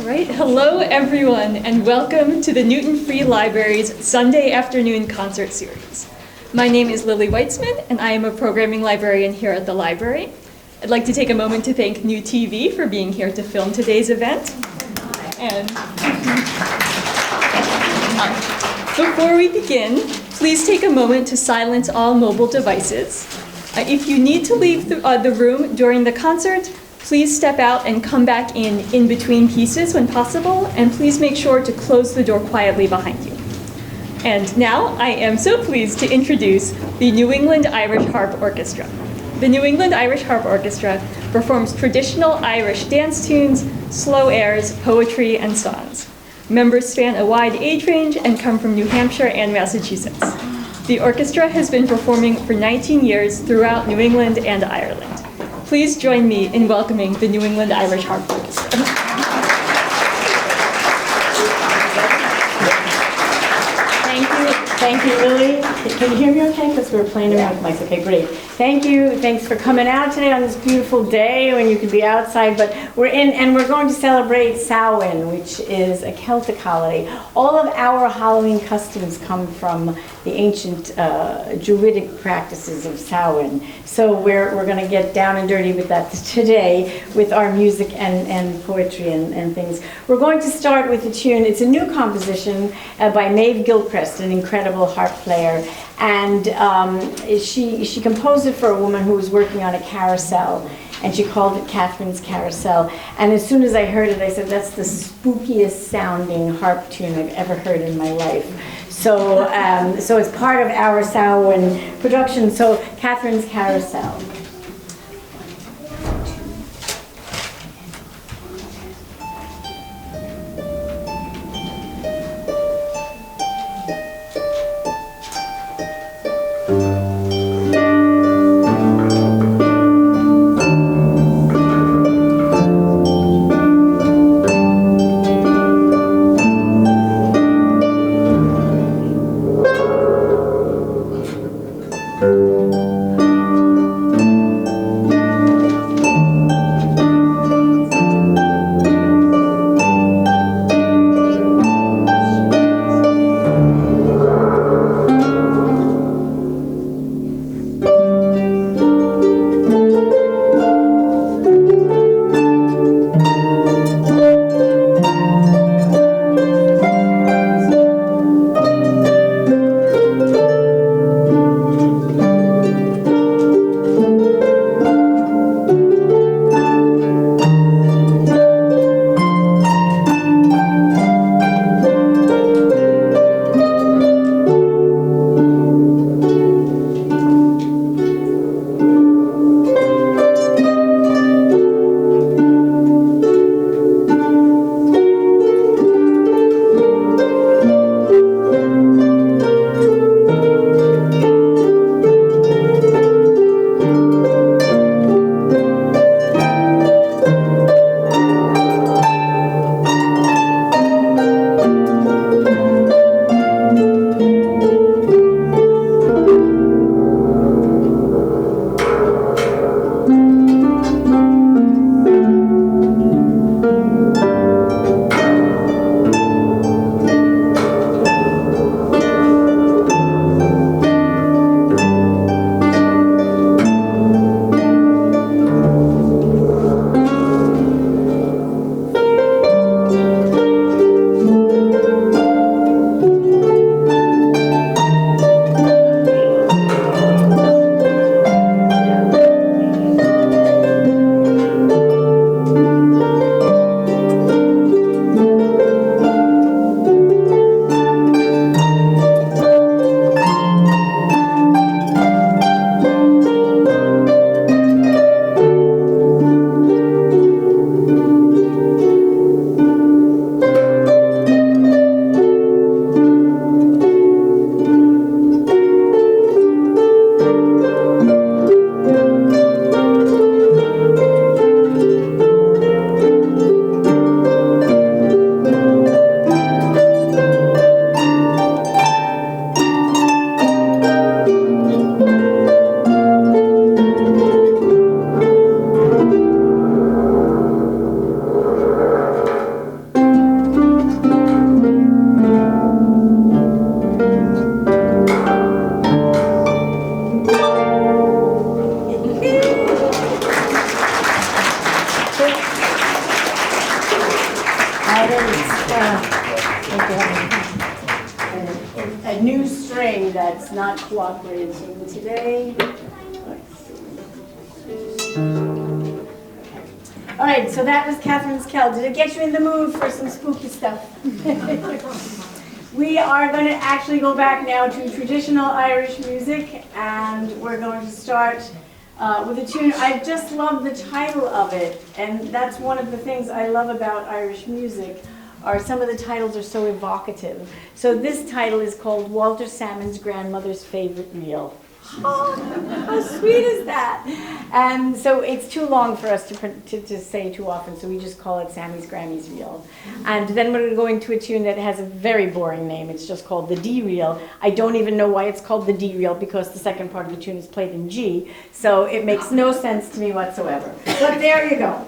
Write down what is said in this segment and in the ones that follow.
right, hello everyone, and welcome to the Newton Free Library's Sunday afternoon concert series. My name is Lily Weitzman, and I am a programming librarian here at the library. I'd like to take a moment to thank New TV for being here to film today's event. And before we begin, please take a moment to silence all mobile devices. If you need to leave the room during the concert, please step out and come back in between pieces when possible, and please make sure to close the door quietly behind you. And now I am so pleased to introduce the New England Irish Harp Orchestra. The New England Irish Harp Orchestra performs traditional Irish dance tunes, slow airs, poetry, and songs. Members span a wide age range and come from New Hampshire and Massachusetts. The orchestra has been performing for 19 years throughout New England and Ireland. Please join me in welcoming the New England Irish Harp Orchestra. Thank you, Lily. Can you hear me okay? Because we're playing around with mics. Okay, great. Thank you. Thanks for coming out today on this beautiful day when you can be outside. But we're in, and we're going to celebrate Samhain, which is a Celtic holiday. All of our Halloween customs come from the ancient Druidic practices of Samhain. So we're going to get down and dirty with that today with our music and poetry and things. We're going to start with a tune. It's a new composition by Maeve Gilchrist, an incredible harp player. And she composed it for a woman who was working on a carousel, and she called it Catherine's Carousel. And as soon as I heard it, I said, that's the spookiest sounding harp tune I've ever heard in my life. So, so it's part of our Samhain production. So Catherine's Carousel. string that's not cooperating. So today, let's see. All right, so that was Catherine's Kell. Did it get you in the mood for some spooky stuff? We are going to actually go back now to traditional Irish music, and we're going to start with a tune. I just love the title of it, and that's one of the things I love about Irish music, are some of the titles are so evocative. So this title is called Walter Salmon's Grandmother's Favorite Reel. Oh, how sweet is that? And so it's too long for us to say too often, so we just call it Sammy's Grammy's Reel. And then we're going to go into a tune that has a very boring name. It's just called the D Reel. I don't even know why it's called the D Reel, because the second part of the tune is played in G, so it makes no sense to me whatsoever. But there you go.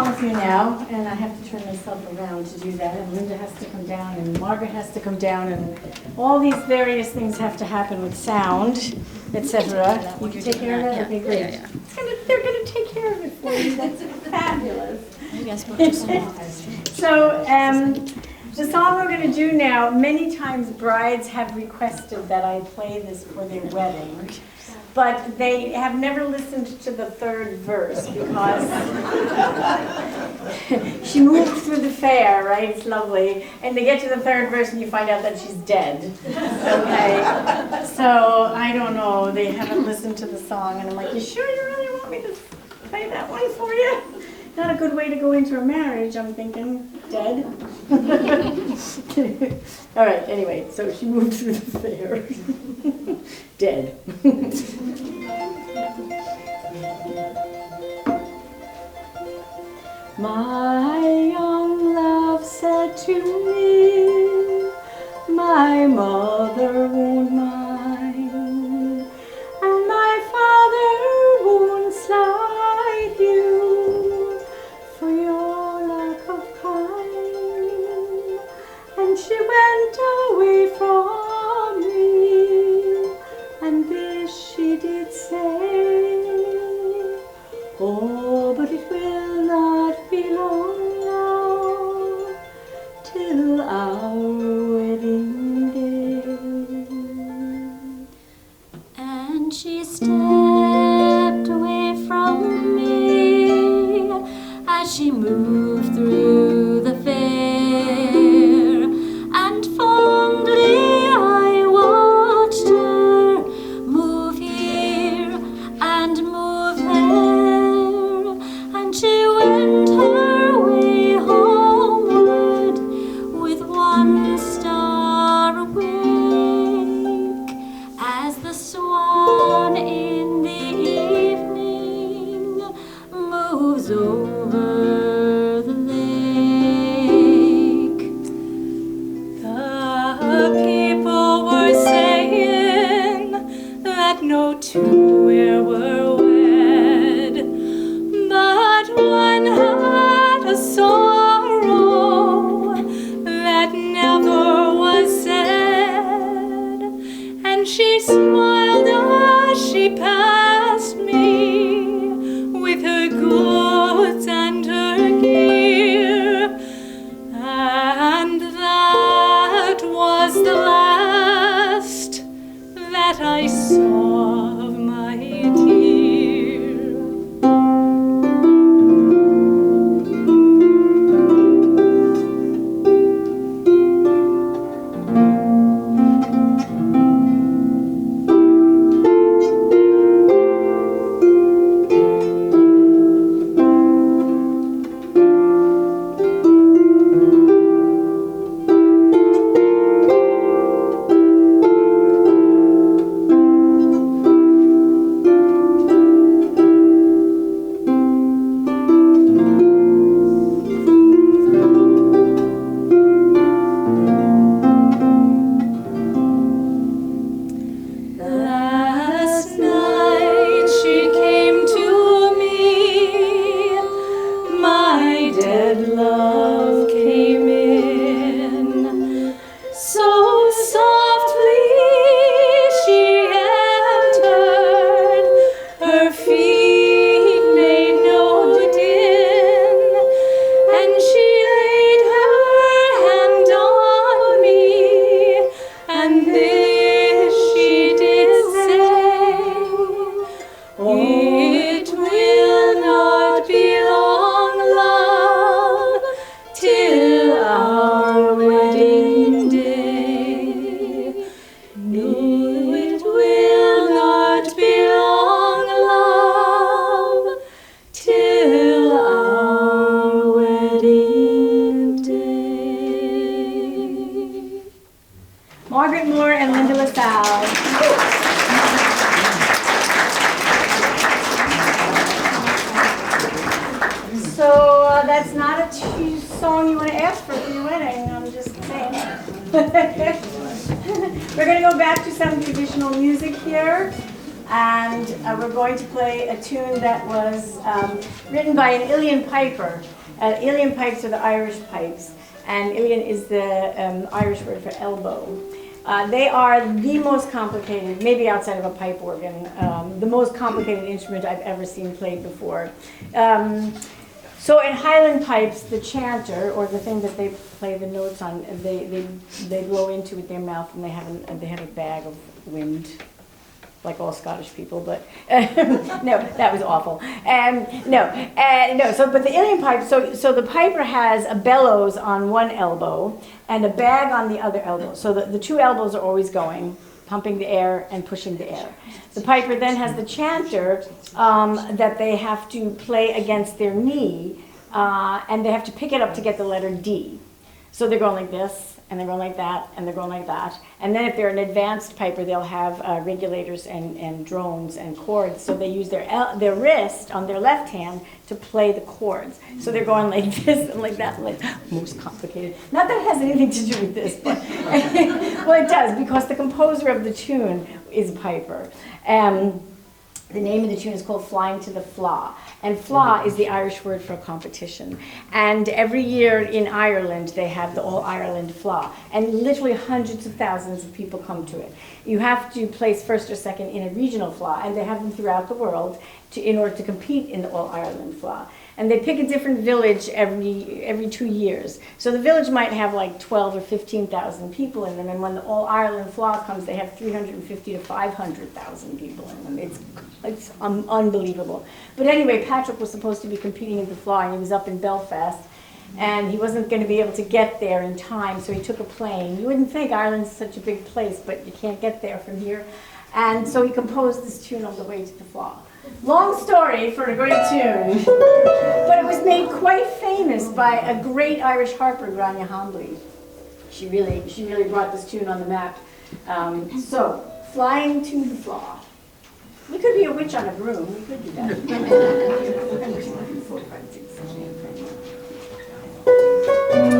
songs here now, and I have to turn myself around to do that, and Linda has to come down, and Margaret has to come down, and all these various things have to happen with sound, etc. You can take care of that? Okay, great. They're going to take care of it for you. That's fabulous. So, the song we're going to do now, many times brides have requested that I play this for their wedding. But they have never listened to the third verse because she moved through the fair, right? It's lovely. And they get to the third verse and you find out that she's dead. Okay? So, I don't know. They haven't listened to the song. And I'm like, you sure you really want me to play that one for you? Not a good way to go into a marriage, I'm thinking. Dead. All right, anyway, so she moved through the fair. Dead. My young love said to me, my mother won't mind, and my father won't slight you for your lack of kind. And she went away from me, and this she did say, oh, but it will not be long now till our wedding day. And she stepped away from me as she moved through the fair, and fondly I watched her move here and move there, and she went her way homeward with one star awake, as the swan in the evening moves over the lake. The people were saying that no two were wed, but one had a sorrow that never was said, and she smiled as she passed me with her goods and her gear, and that was the last that I saw of my dear. Last night she came to me, my dead love came in, so softly she entered, her feet made no din, and she laid her hand on me, and this she did say, it will not be long, love, till our wedding day. No, it will not be long, love, till our wedding day. Margaret Moore and Linda LaSalle. So that's not a song you want to ask for your wedding, I'm just saying. We're going to go back to some traditional music here, and we're going to play a tune that was written by an Uilleann piper. Uilleann pipes are the Irish pipes, and Uilleann is the Irish word for elbow. They are the most complicated, maybe outside of a pipe organ, the most complicated instrument I've ever seen played before. So in Highland pipes, the chanter, or the thing that they play the notes on, they blow into with their mouth, and they have a bag of wind, like all Scottish people. But no, that was awful. No. So, but the Uilleann pipe. So the piper has a bellows on one elbow and a bag on the other elbow. So the two elbows are always going, pumping the air and pushing the air. The piper then has the chanter that they have to play against their knee, and they have to pick it up to get the letter D. So they're going like this, and they're going like that, and they're going like that. And then if they're an advanced piper, they'll have regulators and drones and chords. So they use their wrist on their left hand to play the chords. So they're going like this and like that, like most complicated. Not that it has anything to do with this, but well, it does, because the composer of the tune is a piper. The name of the tune is called Flying to the Fleadh. And fleadh is the Irish word for competition. And every year in Ireland, they have the All-Ireland Fleadh. And literally hundreds of thousands of people come to it. You have to place first or second in a regional fleadh, and they have them throughout the world in order to compete in the All-Ireland Fleadh. And they pick a different village every 2 years. So the village might have like 12 or 15,000 people in them, and when the All-Ireland Fleadh comes, they have 350 to 500,000 people in them. It's unbelievable. But anyway, Patrick was supposed to be competing in the Fleadh, and he was up in Belfast, and he wasn't going to be able to get there in time, so he took a plane. You wouldn't think Ireland's such a big place, but you can't get there from here. And so he composed this tune on the way to the Fleadh. Long story for a great tune, but it was made quite famous by a great Irish harper, Grania Hambley. She really brought this tune on the map. So, Flying to the Fleadh. We could be a witch on a broom. We could do that. 1, 2, 3, 4, 5, 6, 7, 8, 9.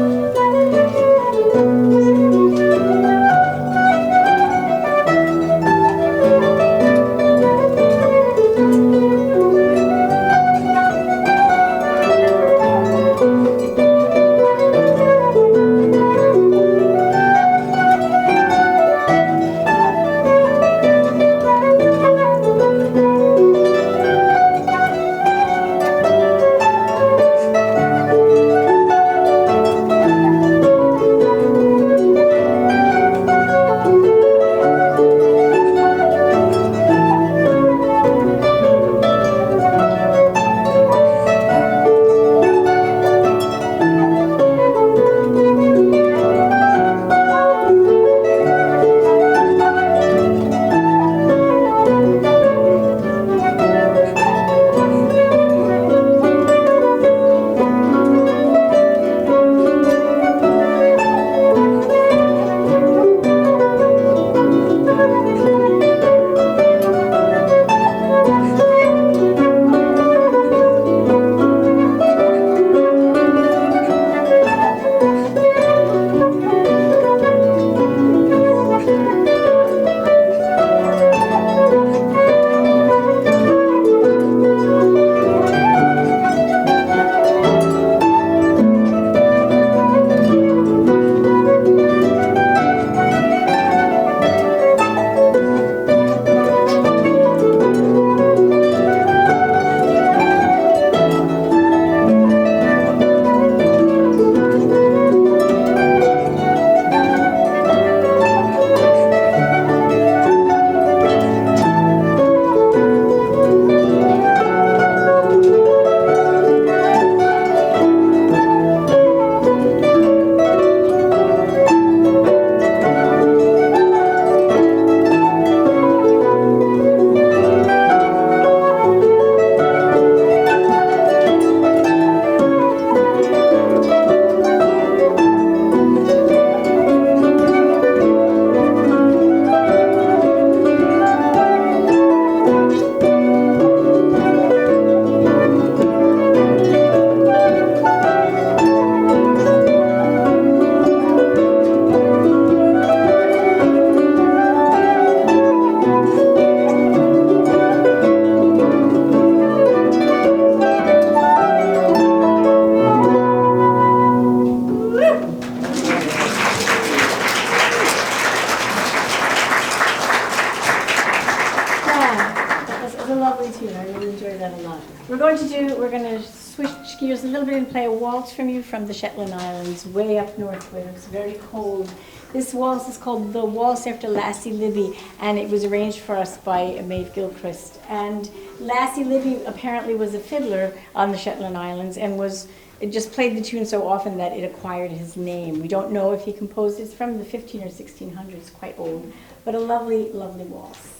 a lovely tune. I really enjoyed that a lot. We're going to switch gears a little bit and play a waltz from you from the Shetland Islands, way up north where it's very cold. This waltz is called the Waltz After Lassie Libby, and it was arranged for us by Maeve Gilchrist. And Lassie Libby apparently was a fiddler on the Shetland Islands and it just played the tune so often that it acquired his name. We don't know if he composed it. It's from the 15 or 1600s, quite old, but a lovely, lovely waltz.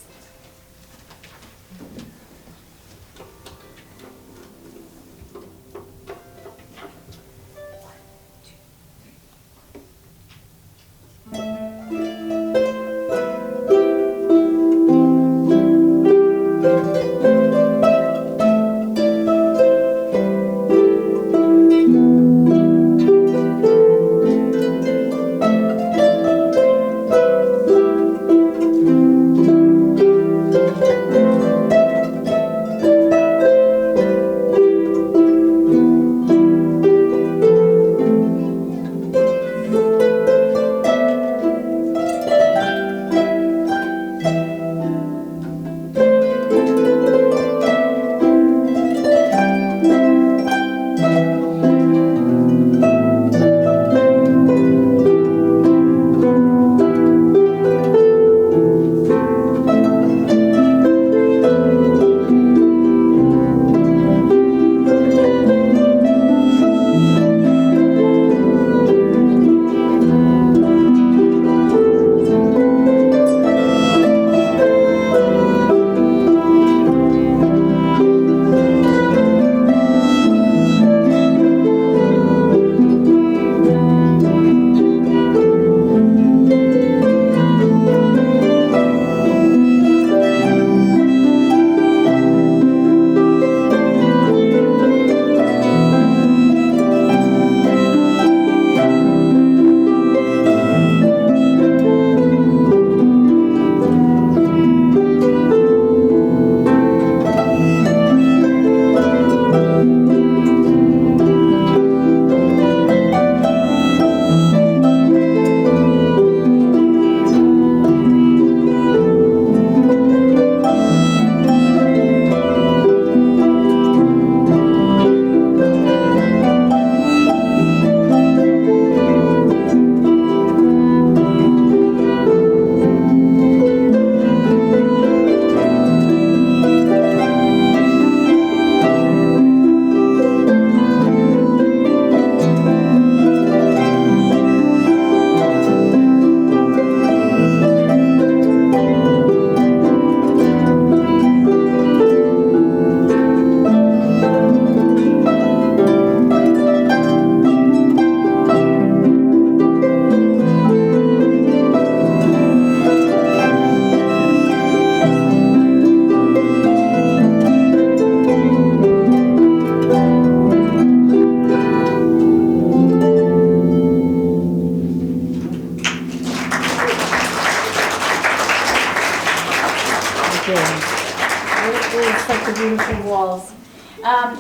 Such a beautiful waltz.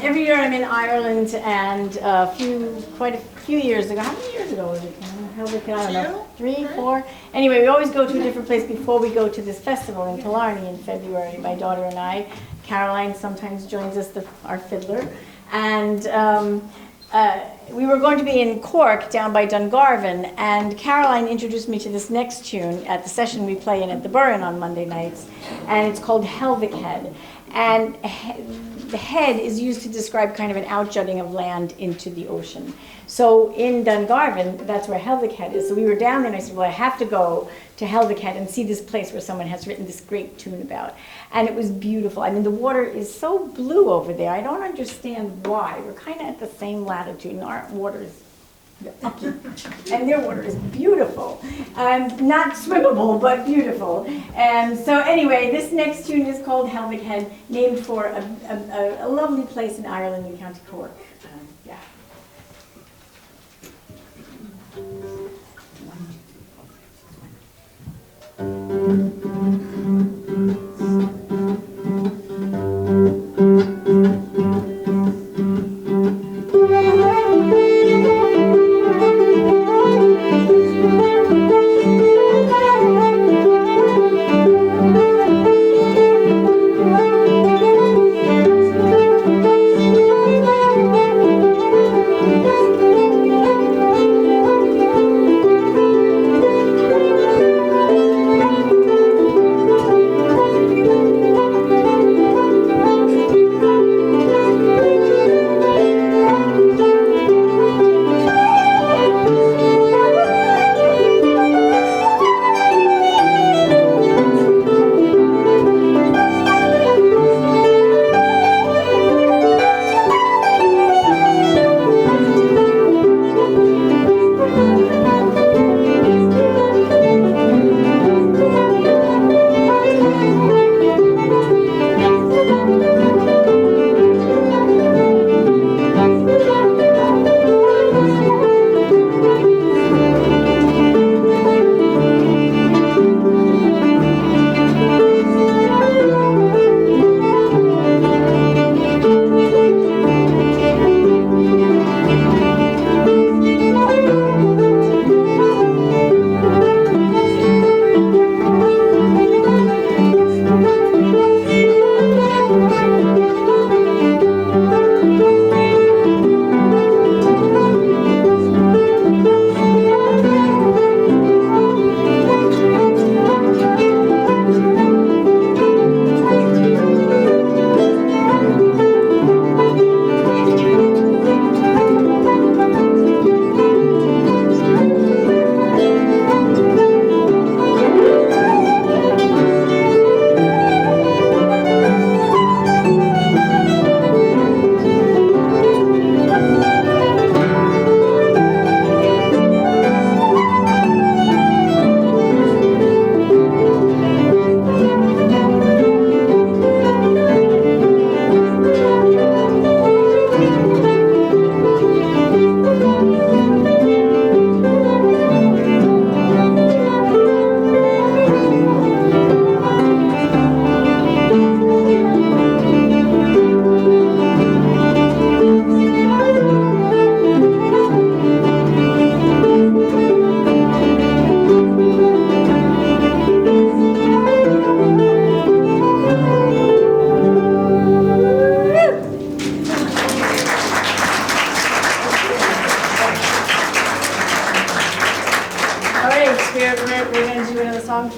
Every year I'm in Ireland, and quite a few years ago, how many years ago was it? I don't know, 3, 4? Anyway, we always go to a different place before we go to this festival in Killarney in February. My daughter and I, Caroline sometimes joins us, our fiddler, and we were going to be in Cork down by Dungarvan, and Caroline introduced me to this next tune at the session we play in at the Bodhran on Monday nights, and it's called Helvic Head. And the head is used to describe kind of an outjutting of land into the ocean. So in Dungarvan, that's where Helvic Head is. So we were down there and I said, well, I have to go to Helvic Head and see this place where someone has written this great tune about. And it was beautiful. I mean, the water is so blue over there. I don't understand why. We're kind of at the same latitude, and our water is yucky. And their water is beautiful. Not swimmable, but beautiful. And so anyway, this next tune is called Helvic Head, named for a lovely place in Ireland in County Cork. Yeah. Thank you.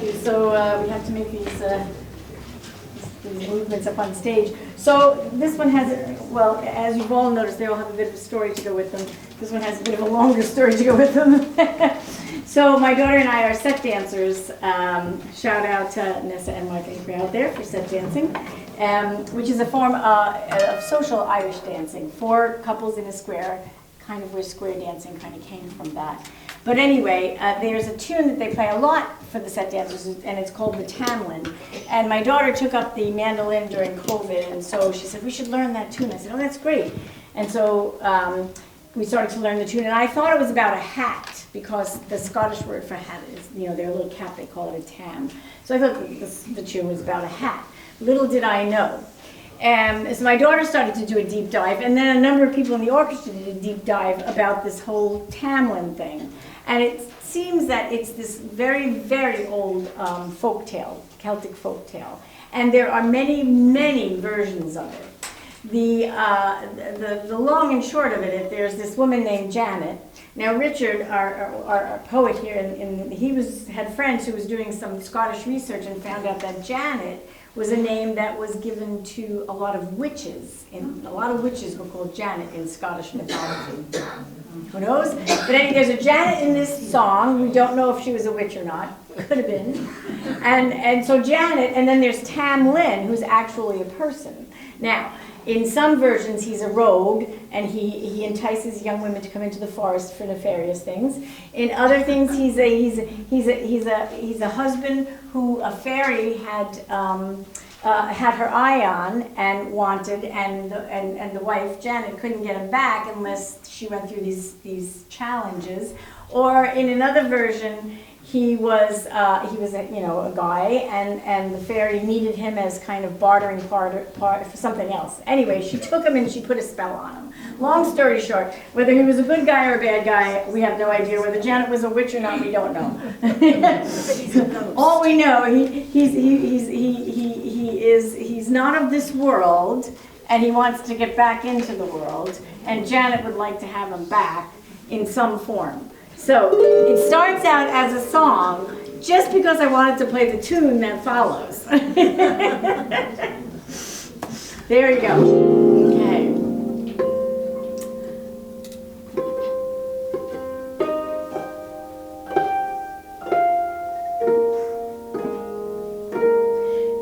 you. So we have to make these movements up on stage. So this one has, well, as you've all noticed, they all have a bit of a story to go with them. This one has a bit of a longer story to go with them. So my daughter and I are set dancers. Shout out to Nessa and Mike Avery out there for set dancing, which is a form of social Irish dancing. 4 couples in a square, kind of where square dancing kind of came from that. But anyway, there's a tune that they play a lot for the set dancers, and it's called the tamlin. And my daughter took up the mandolin during COVID, and so she said, we should learn that tune. I said, oh, that's great. And so we started to learn the tune, and I thought it was about a hat, because the Scottish word for hat is, you know, their little cap, they call it a tam. So I thought the tune was about a hat. Little did I know. As my daughter started to do a deep dive, and then a number of people in the orchestra did a deep dive about this whole tamlin thing. And it seems that it's this very, very old folk tale, Celtic folk tale. And there are many, many versions of it. The long and short of it, there's this woman named Janet. Now Richard, our poet here, he had friends who was doing some Scottish research and found out that Janet was a name that was given to a lot of witches. And a lot of witches were called Janet in Scottish mythology. Who knows? But anyway, there's a Janet in this song. We don't know if she was a witch or not. Could have been. And so Janet, and then there's Tam Lin, who's actually a person. Now, in some versions, he's a rogue, and he entices young women to come into the forest for nefarious things. In other things, he's a husband who a fairy had her eye on and wanted, and the wife Janet couldn't get him back unless she went through these challenges. Or in another version, he was a guy, and the fairy needed him as kind of bartering part for something else. Anyway, she took him and she put a spell on him. Long story short, whether he was a good guy or a bad guy, we have no idea. Whether Janet was a witch or not, we don't know. All we know, he's not of this world, and he wants to get back into the world. And Janet would like to have him back in some form. So it starts out as a song just because I wanted to play the tune that follows. There you go. Okay.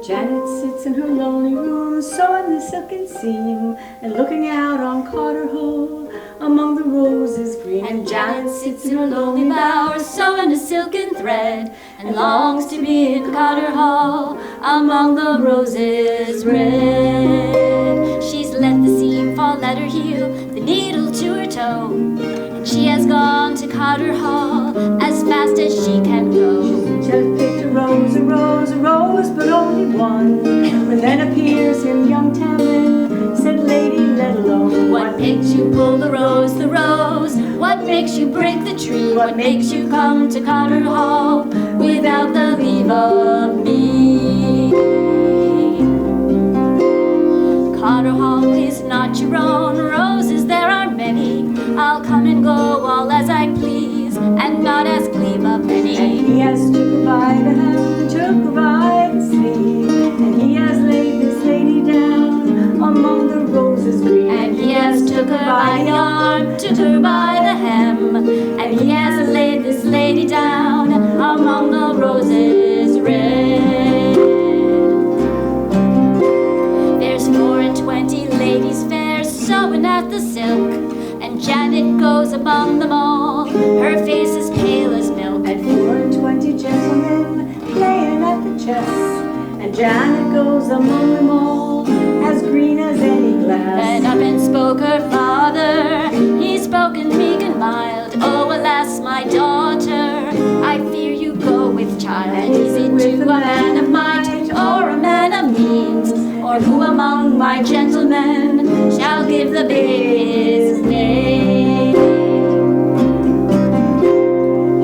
Janet sits in her lonely room, sewing the silken seam and looking out on Carter Hall among the roses green. And Janet sits in her lonely bower, sewing a silken thread, and longs to be in Carter Hall among the roses red. She's let the seam fall, let her heel, the needle to her toe, and she has gone to Carter Hall as fast as she can go. She just picked a rose, a rose, a rose, but only one. When then appears him young Tamlin, said, lady, let alone. What makes you pull the rose, the rose? What makes you break the tree? What makes you come to Carter Hall without the leave of me? Carter Hall is not your own, roses there are many. I'll come and go all as I please, and not ask leave of any. And he has took her by the hand, took her by the sleeve, and he has laid this lady down among the roses green. And he has took her by the arm, took her by the hem, and he has laid this lady down among the roses red. There's 24 ladies fair sewing at the silk, and Janet goes among them all, her face is pale as milk. And 24 gentlemen playing at the chess, and Janet goes among them all, as green as any glass. And up and spoke her father, he spoke in meek and mild. Oh, alas, my daughter, I fear you go with child. And is it to a man of might, or a man of means, or who among my gentlemen shall give the baby his name?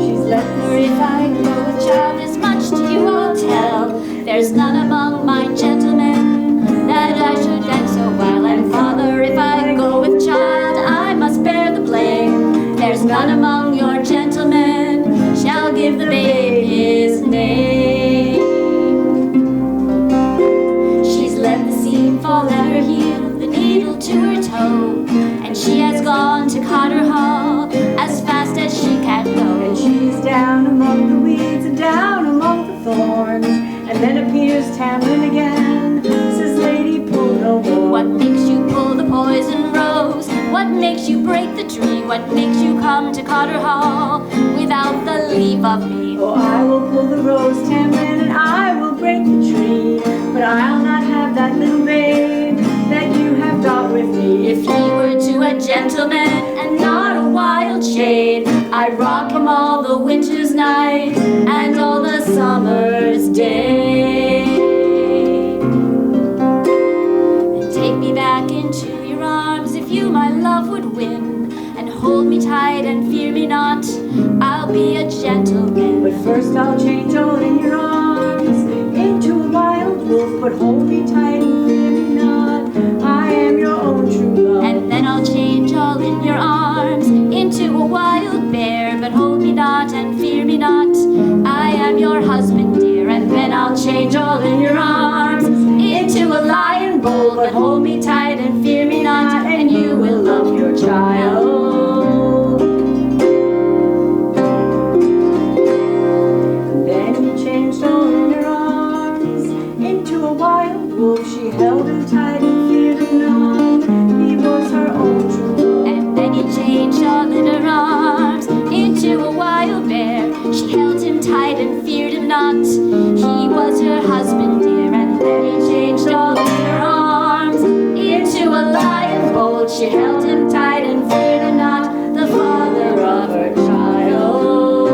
She's left For if I go with child, as much to you I'll tell. There's none among my gentlemen that I should dance so well. And father, if I go with child, I must bear the blame. There's none among your gentlemen shall give the babe his name. She's left the seam fall, let her heel, the needle to her toe, and she has gone to Carter Hall as fast as she can go. She just picked a rose, a rose, a rose, but only one. When then appears him young Tamlin, said, lady, let alone. What makes you pull the rose, the rose? What makes you break the tree? What makes you come to Carter Hall without the leave of me? Carter Hall is not your own, roses there are many. I'll come and go all as I please, and not ask leave of any. Name. didn't fall at her heel, the needle to her toe, and she has gone to Cotter Hall as fast as she can go. And she's down among the weeds and down among the thorns, and then appears Tamlin again, says, "Lady, pull no more." What makes you pull the poison rose? What makes you break the tree? What makes you come to Cotter Hall without the leave of me? "Oh, I will pull the rose, Tamlin, and I will break the tree, but I'll not have that little babe that you have got with me." If he were to a gentleman and not a wild shade, I'd rock him all the winter's night and all the summer's day. And take me back into your arms if you, my love, would win, and hold me tight and fear me not, I'll be a gentleman. But first I'll change all in your arms into a wild wolf, but hold me tight and fear me not, I am your own true love. And then I'll change all in your arms into a wild bear, but hold me not and fear me not, I am your husband dear. And then I'll change all in your arms into a lion bold, but hold me tight and fear me not, and you will love your child. Then he changed all in her arms into a wild wolf. She held him tight and feared him not, he was her own true love. And then he changed all in her arms into a wild bear. She held him tight and feared him not, he was her husband dear. And then he changed all in her arms into a lion bold. She held him tight and feared him not, the father of her child.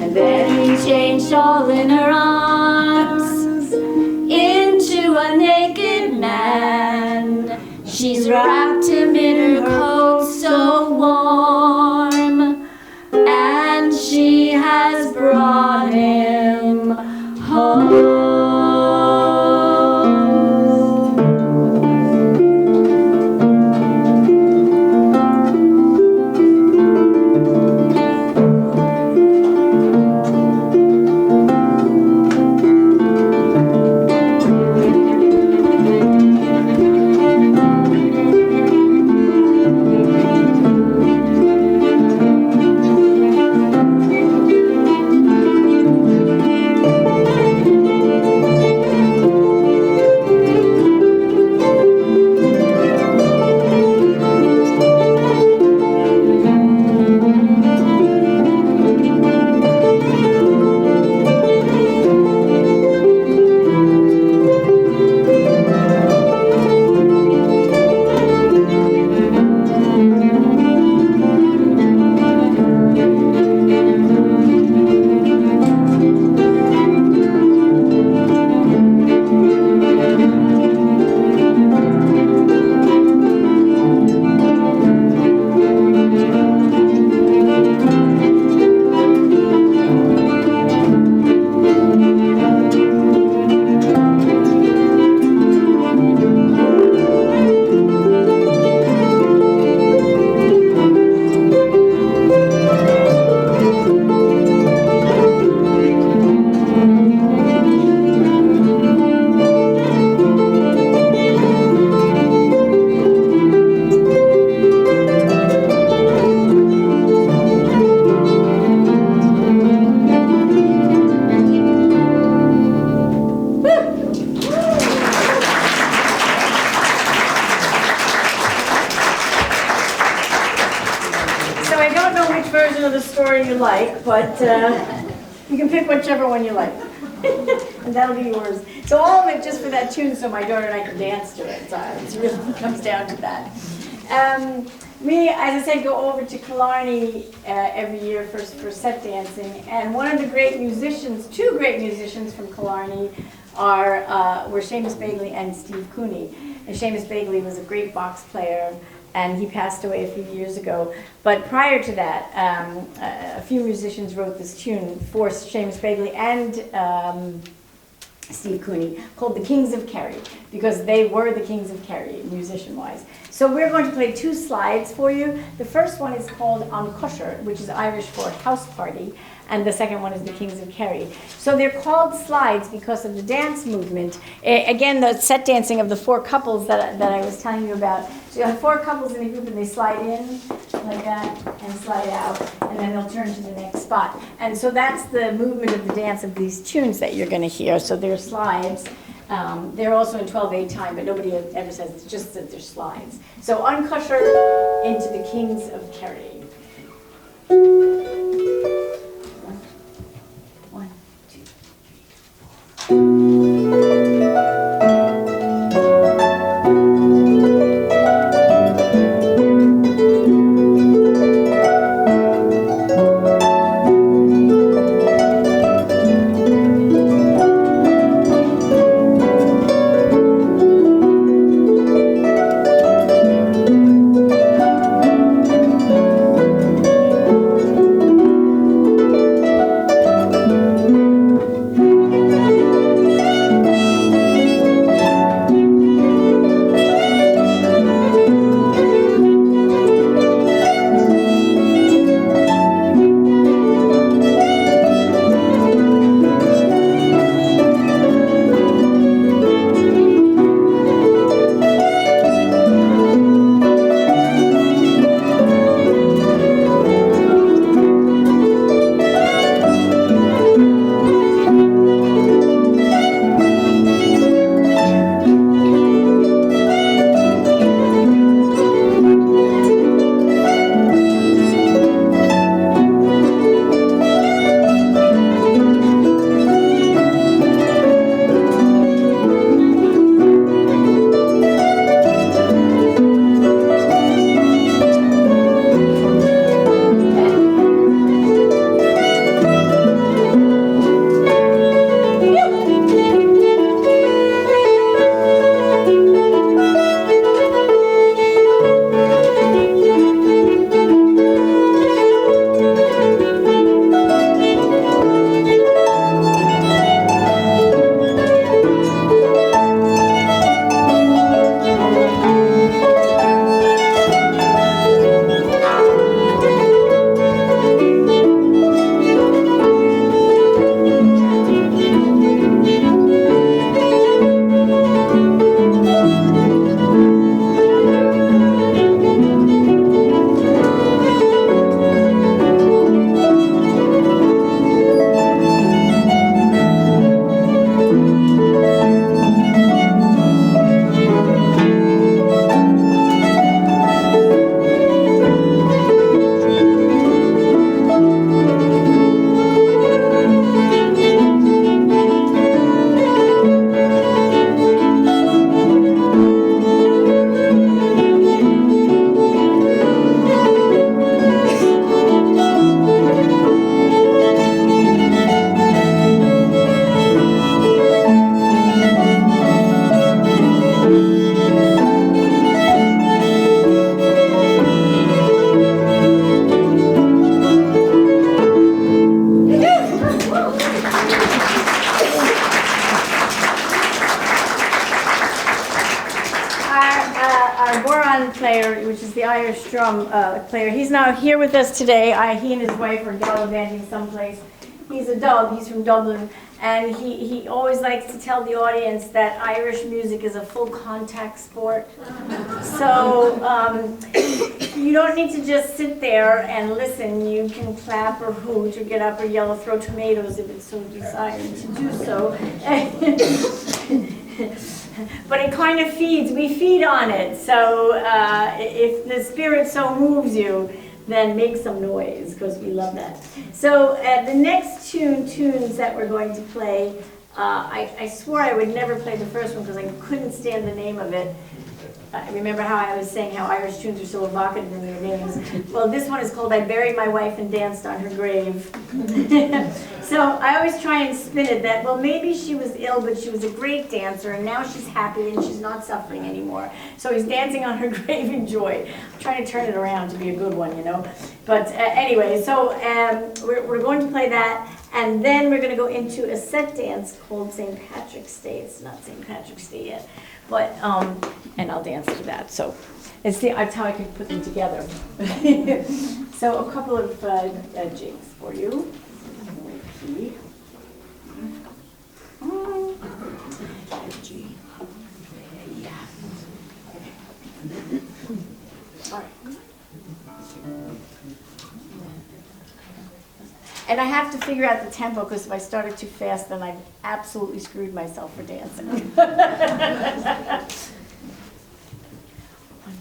And then he changed all in her arms into a naked man. She's wrapped him in her coat so warm, and she has brought him home. version of the story you like, but you can pick whichever one you like. And that'll be yours. So all of it just for that tune so my daughter and I can dance to it. So it really comes down to that. We, as I said, go over to Killarney every year for set dancing. And one of the great musicians, two great musicians from Killarney were Seamus Bagley and Steve Cooney. And Seamus Bagley was a great box player, and he passed away a few years ago. But prior to that, a few musicians wrote this tune for Seamus Bagley and Steve Cooney, called the Kings of Kerry, because they were the Kings of Kerry, musician-wise. So we're going to play 2 slides for you. The first one is called An Cusher, which is Irish for house party, and the second one is the Kings of Kerry. So they're called slides because of the dance movement. Again, the set dancing of the 4 couples that I was telling you about. So you have 4 couples in a group and they slide in like that and slide out, and then they'll turn to the next spot. And so that's the movement of the dance of these tunes that you're going to hear. So they're slides. They're also in 12/8 time, but nobody ever says it's just that they're slides. So An Cusher into the Kings of Kerry. One, two, three, four. player, which is the Irish drum player. He's now here with us today. He and his wife are gallivanting someplace. He's a Dub, he's from Dublin, and he always likes to tell the audience that Irish music is a full contact sport. So you don't need to just sit there and listen. You can clap or hoot or get up or yell or throw tomatoes if it's so desired to do so. But it kind of feeds, we feed on it. So if the spirit so moves you, then make some noise, because we love that. So the next tunes that we're going to play, I swore I would never play the first one because I couldn't stand the name of it. I remember how I was saying how Irish tunes are so evocative in their names. Well, this one is called I Buried My Wife and Danced on Her Grave. So I always try and spin it that, well, maybe she was ill, but she was a great dancer, and now she's happy and she's not suffering anymore. So he's dancing on her grave in joy. I'm trying to turn it around to be a good one, you know. But anyway, so we're going to play that. And then we're going to go into a set dance called St. Patrick's Day. It's not St. Patrick's Day yet, but and I'll dance to that. So that's how I can put them together. So a couple of jigs for you. All right. And I have to figure out the tempo because if I started too fast, then I've absolutely screwed myself for dancing. 1,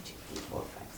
2, 3, 4, 5,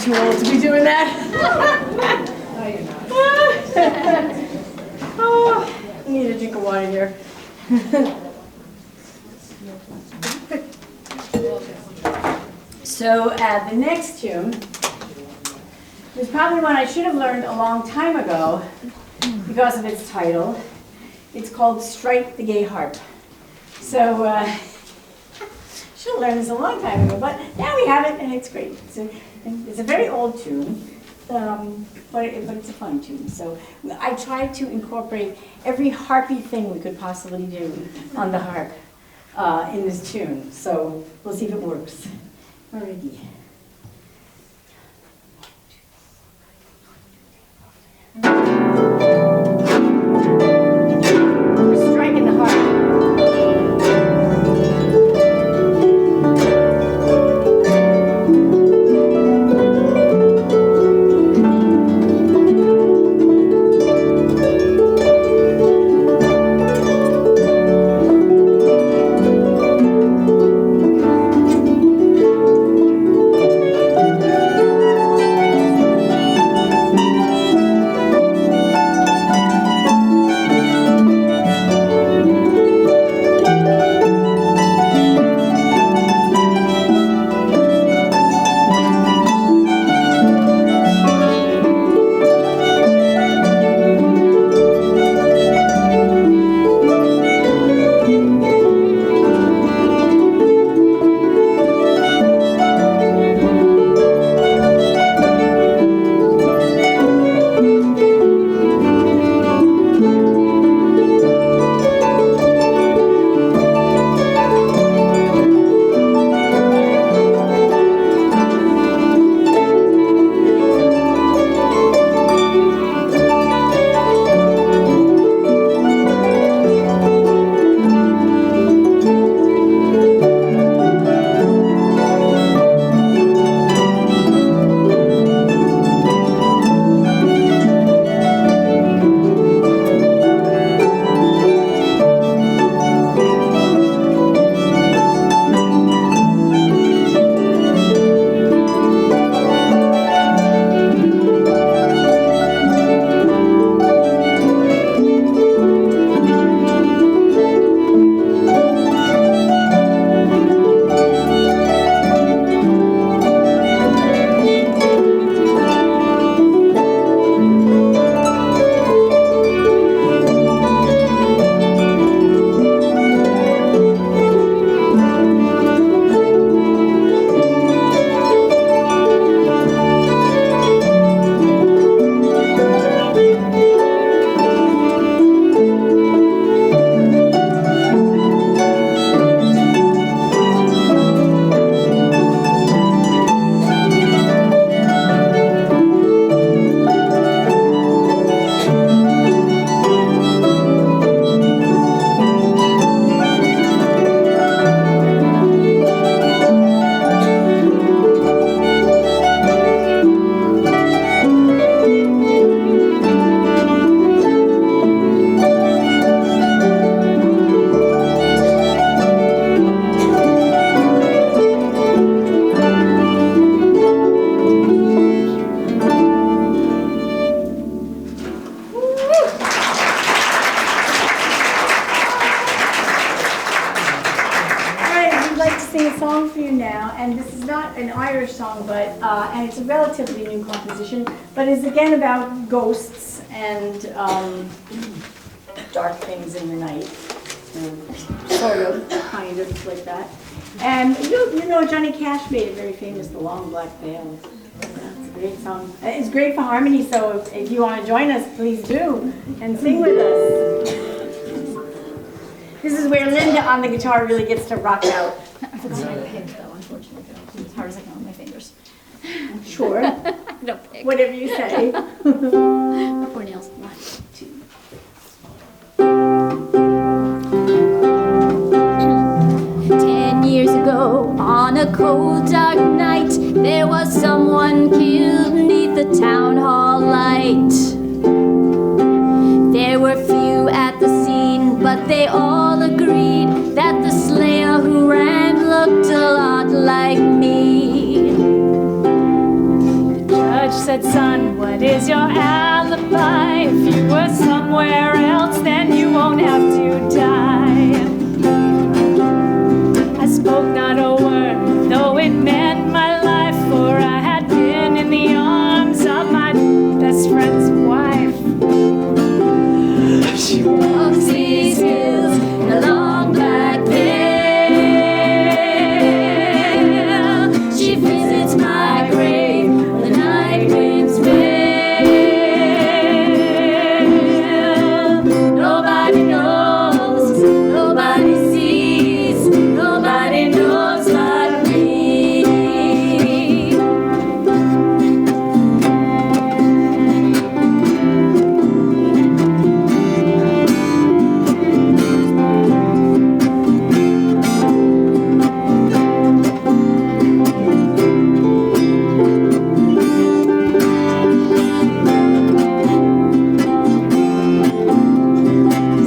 too old to be doing that. Oh, I need a drink of water here. So the next tune is probably one I should have learned a long time ago because of its title. It's called Strike the Gay Harp. So should have learned this a long time ago, but now we have it and it's great. It's a very old tune, but it's a fun tune. So I tried to incorporate every harpy thing we could possibly do on the harp in this tune. So we'll see if it works. Alrighty. We're striking the harp. sing a song for you now, and this is not an Irish song, but and it's a relatively new composition, but it's again about ghosts and dark things in the night, sort of, kind of like that. And you know Johnny Cash made it very famous, "The Long Black Veil." It's a great song. It's great for harmony, so if you want to join us, please do, and sing with us. This is where Linda on the guitar really gets to rock out. I forgot my pick though, unfortunately. As hard as I can with my fingers. Sure. No pick. Whatever you say. 4 nails. 1, 2. 10 years ago, on a cold dark night, there was someone killed beneath the town hall light. There were few at the scene, but they all agreed that the slayer who ran looked a lot like me. The judge said, "Son, what is your alibi? If you were somewhere else, then you won't have to die." I spoke not a word, though it meant my life, for I had been in the arms of my best friend's wife. She walks these hills in a long black veil. She visits my grave when the night winds wail. Nobody knows, nobody sees, nobody knows but me.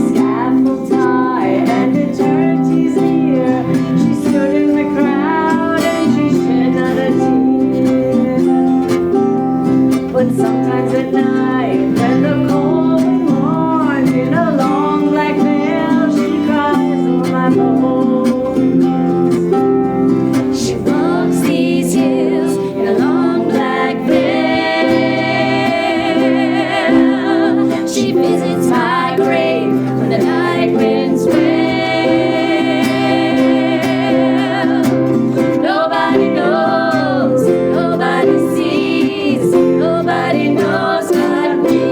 Scaffold tie and eternity's near. She stood in the crowd and she shed not a tear. But sometimes at night, when the cold wind mourns in a long black veil, she cries over my bones. She walks these hills in a long black veil. She visits my grave when the night winds wail. Nobody knows, nobody sees, nobody knows but me.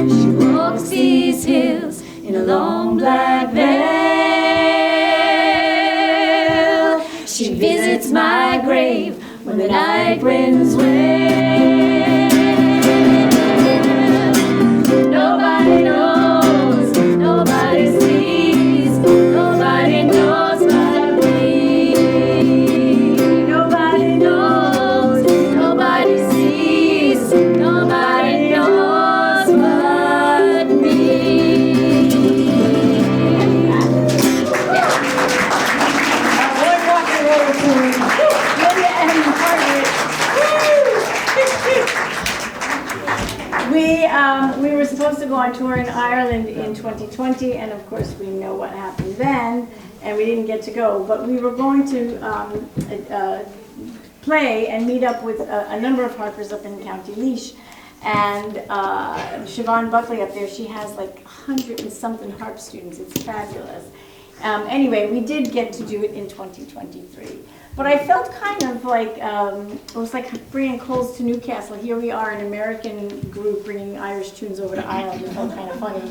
She walks these hills in a long black veil. She visits my grave when the night winds wail. Nobody knows, nobody sees, nobody knows but me. Nobody knows, nobody sees, nobody knows but me. Boardwalk roll tune. Linda and Margaret. We were supposed to go on tour in Ireland in 2020, and of course we know what happened then, and we didn't get to go. But we were going to play and meet up with a number of harpers up in County Laois. And Siobhan Buckley up there, she has like 100 and something harp students. It's fabulous. Anyway, we did get to do it in 2023. But I felt kind of like, it was like bringing coals to Newcastle. Here we are, an American group bringing Irish tunes over to Ireland. It felt kind of funny.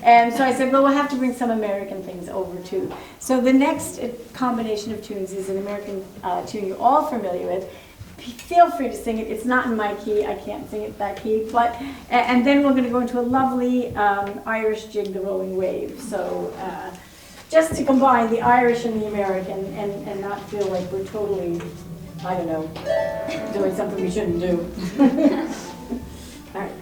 And so I said, well, we'll have to bring some American things over too. So the next combination of tunes is an American tune you're all familiar with. Feel free to sing it. It's not in my key. I can't sing it that key. But and then we're going to go into a lovely Irish jig, the Rolling Wave. So just to combine the Irish and the American and not feel like we're totally, I don't know, doing something we shouldn't do. All right.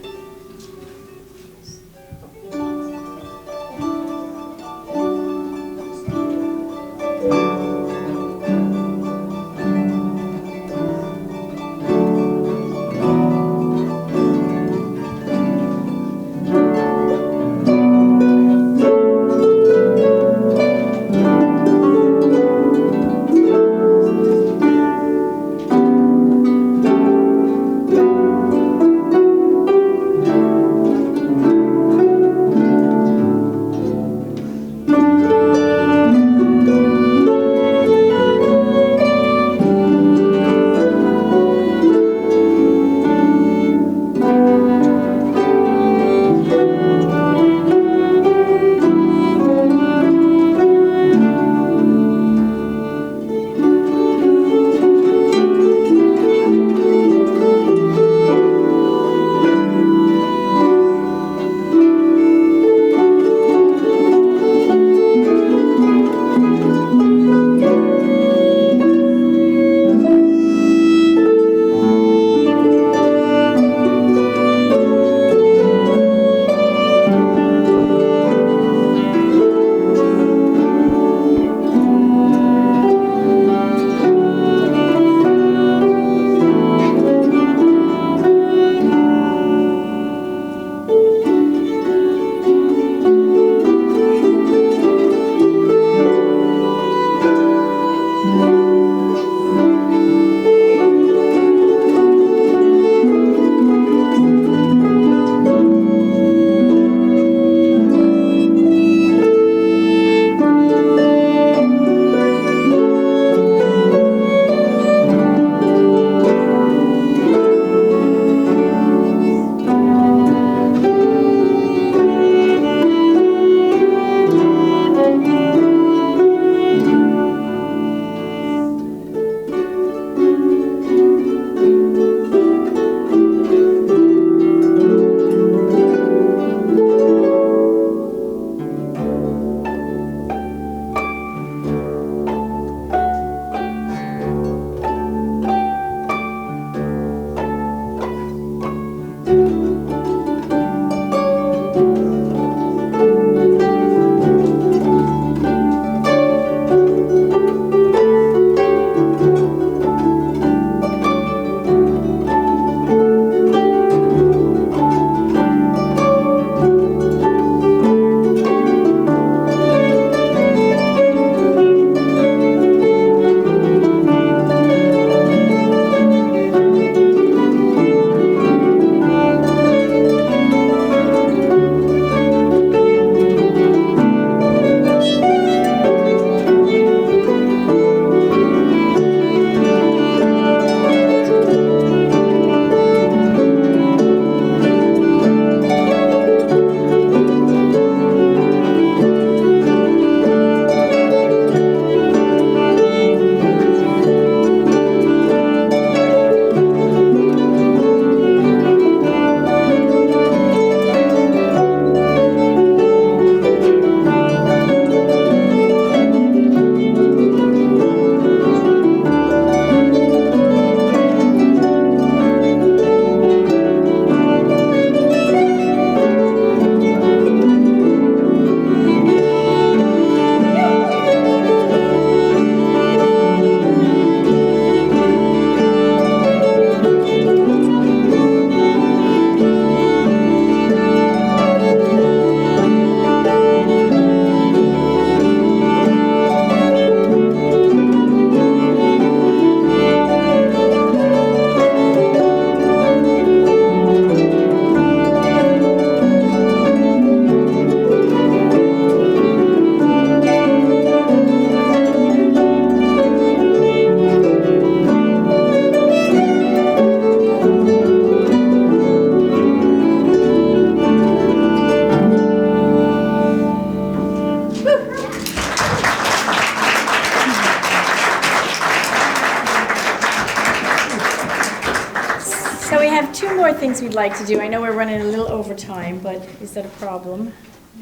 more things we'd like to do. I know we're running a little over time, but is that a problem?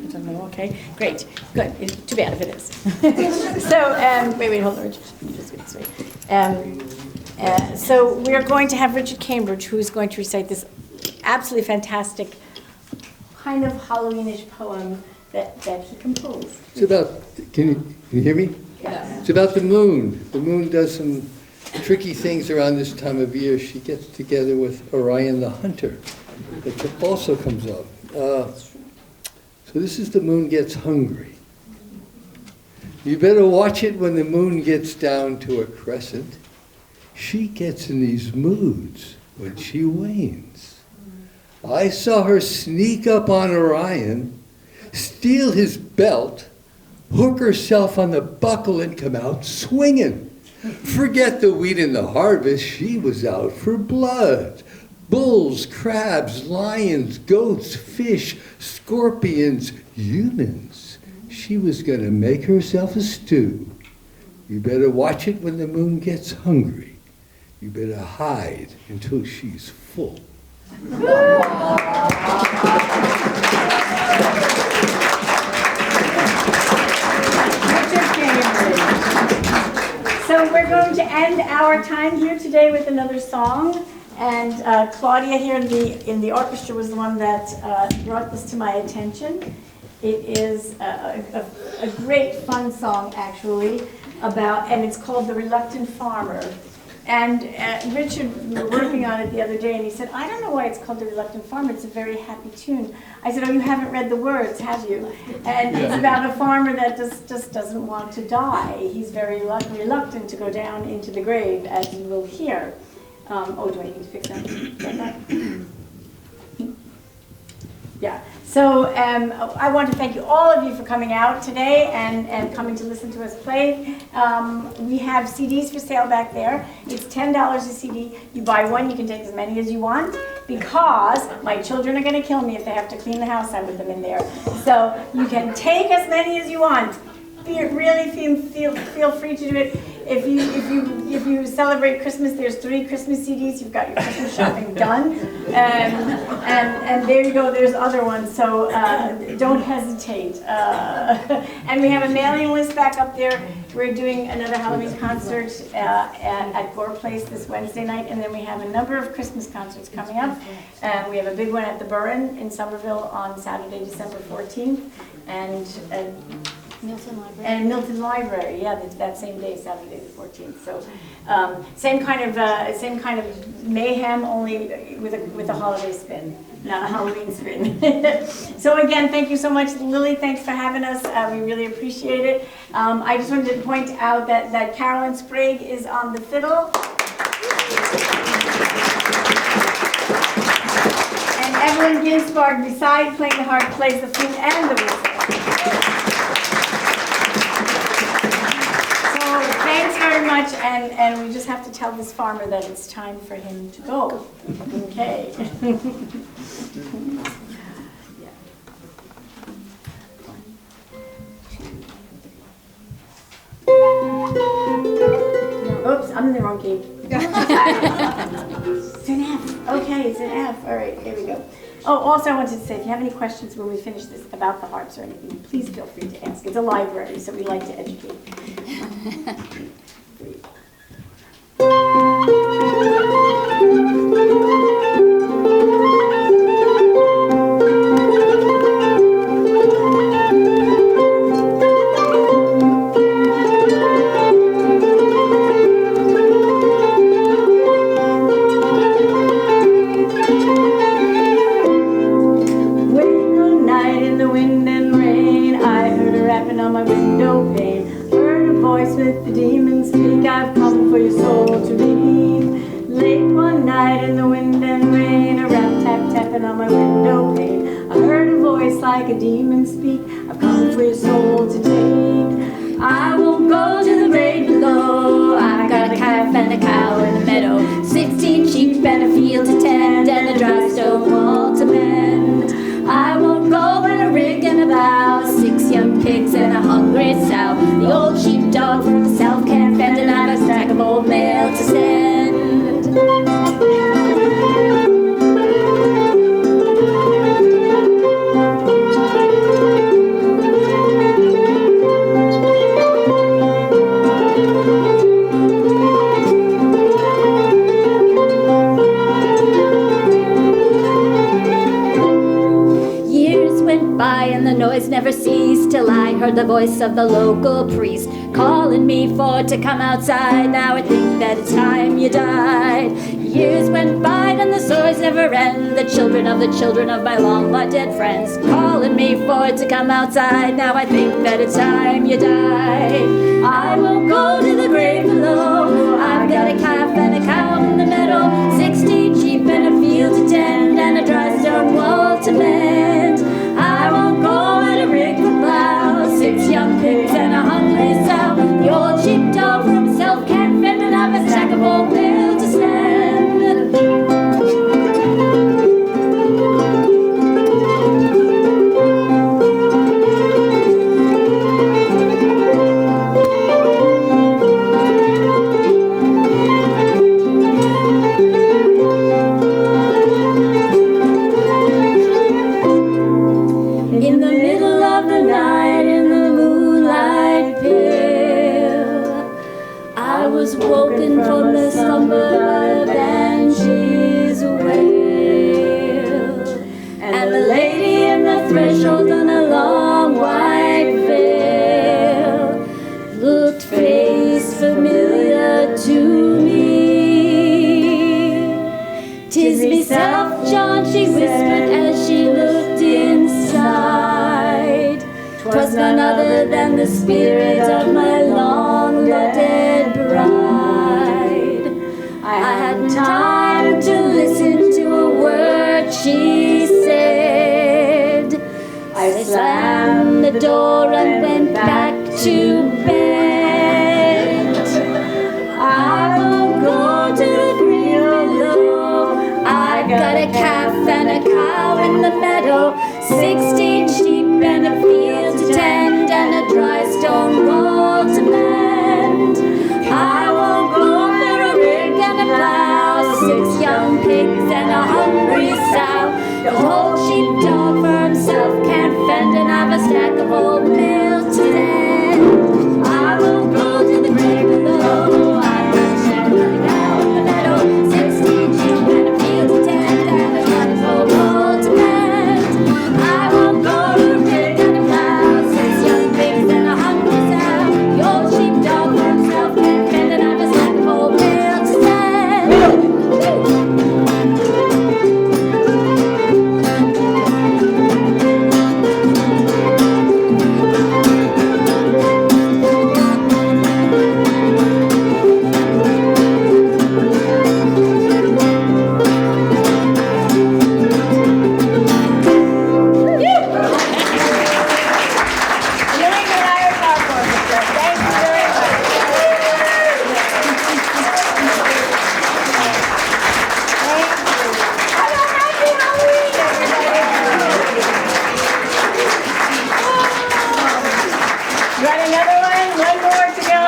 I don't know. Okay, great, good. Too bad if it is. So, wait, hold on. Just wait, sorry. So we're going to have Richard Cambridge, who's going to recite this absolutely fantastic kind of Halloweenish poem that he composed. It's about, can you hear me? Yeah. It's about the moon. The moon does some tricky things around this time of year. She gets together with Orion the hunter, that also comes up. So this is The Moon Gets Hungry. You better watch it when the moon gets down to a crescent. She gets in these moods when she wanes. I saw her sneak up on Orion, steal his belt, hook herself on the buckle and come out swinging. Forget the wheat and the harvest, she was out for blood. Bulls, crabs, lions, goats, fish, scorpions, humans. She was going to make herself a stew. You better watch it when the moon gets hungry. You better hide until she's full. So we're going to end our time here today with another song. And Claudia here in the orchestra was the one that brought this to my attention. It is a great fun song, actually, and it's called The Reluctant Farmer. And Richard, we were working on it the other day, and he said, I don't know why it's called The Reluctant Farmer. It's a very happy tune. I said, oh, you haven't read the words, have you? And it's about a farmer that just doesn't want to die. He's very reluctant to go down into the grave, as you will hear. Do I need to fix that? Yeah. So I want to thank you, all of you, for coming out today and coming to listen to us play. We have CDs for sale back there. It's $10 a CD. You buy one, you can take as many as you want, because my children are going to kill me if they have to clean the house out with them in there. So you can take as many as you want. Really feel free to do it. If you celebrate Christmas, there's 3 Christmas CDs. You've got your Christmas shopping done, and there you go. There's other ones. So don't hesitate. And we have a mailing list back up there. We're doing another Halloween concert at Gore Place this Wednesday night, and then we have a number of Christmas concerts coming up. We have a big one at the Bodhran in Somerville on Saturday, December 14th, and Milton Library, yeah, that same day, Saturday the 14th. So same kind of mayhem, only with a holiday spin, not a Halloween spin. So again, thank you so much, Lily. Thanks for having us. We really appreciate it. I just wanted to point out that Carolyn Sprague is on the fiddle. And Evelyn Ginsburg, beside playing the harp, plays the flute and the whistle. Thanks very much, and we just have to tell this farmer that it's time for him to go. Okay. Oops, I'm in the wrong key. It's an F. Okay, it's an F. All right, here we go. Oh, also I wanted to say, if you have any questions when we finish this about the harps or anything, please feel free to ask. It's a library, so we like to educate. Like a demon speak, I've come for your soul to take. I won't go to the grave below. I got a calf and a cow in the meadow, 16 sheep and a field to tend, and a dry stone wall to mend. I won't go in a rig and a bow, 6 young pigs and a hungry sow. The old sheepdog from the south can't fend, and I've a stack of old mail to send. heard the voice of the local priest calling me for to come outside. Now I think that it's time you died. Years went by and the stories never end. The children of my long but dead friends calling me for to come outside. Now I think that it's time you died. I won't go to the grave below. I've got a calf and a cow in the meadow, 16 sheep and a field to tend, and a dry stone wall to mend. I won't go at a rig for plow, 6 young pigs and a hungry sow. The old sheepdog for himself can't fend, and I've a stack of old mail to send. Woken from the slumber by a banshee's wail, and the lady in the threshold on a long white veil looked face familiar to me. "'Tis myself, John," she whispered as she looked inside. "'Twas none other than the spirit of my long dead bride. I hadn't time to listen to a word she said. I slammed the door and went back to bed. I won't go to the green below. I got a calf and a cow in the meadow, 16 sheep and a field to tend, and a dry stone wall to mend. I won't go for a rig and a plow, 6 young pigs and a hungry sow. The old sheepdog for himself can't fend, and I've a stack of old mail to send. I won't go to the grave below. I've got a shepherd and a cow in the meadow, 16 sheep and a field to tend, and a dry stone wall to mend. I won't go to a rig and a plow, 6 young pigs and a hungry sow. The old sheepdog for himself can't fend, and I've a stack of old mail to send. New England Irish Harp Orchestra. Thank you very much. Thank you. Hello, happy Halloween, everybody. Got another one? One more to go?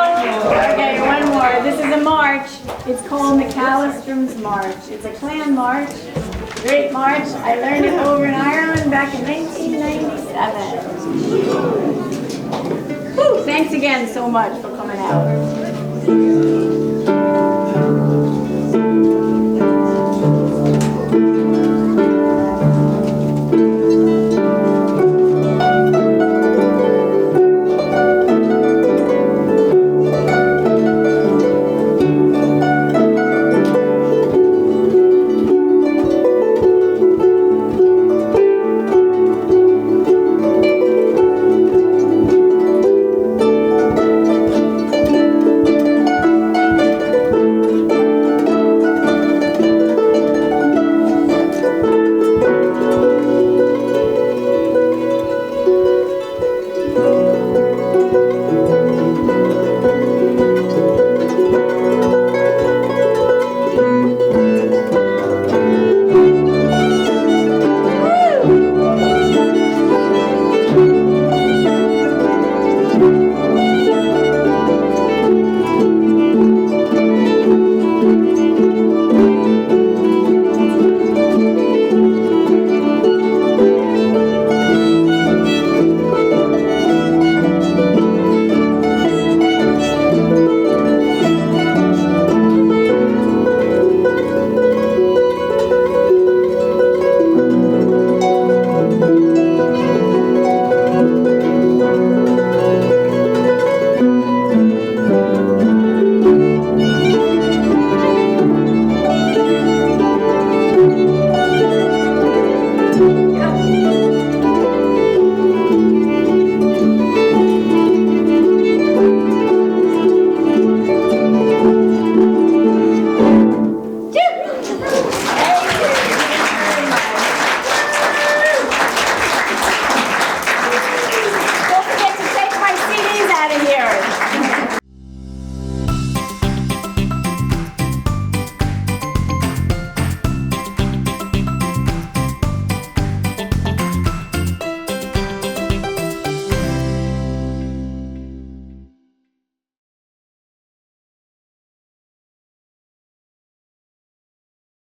Okay, one more. This is a march. It's called McAllister's March. It's a clan march. Great march. I learned it over in Ireland back in 1997. Whew, thanks again so much for coming out.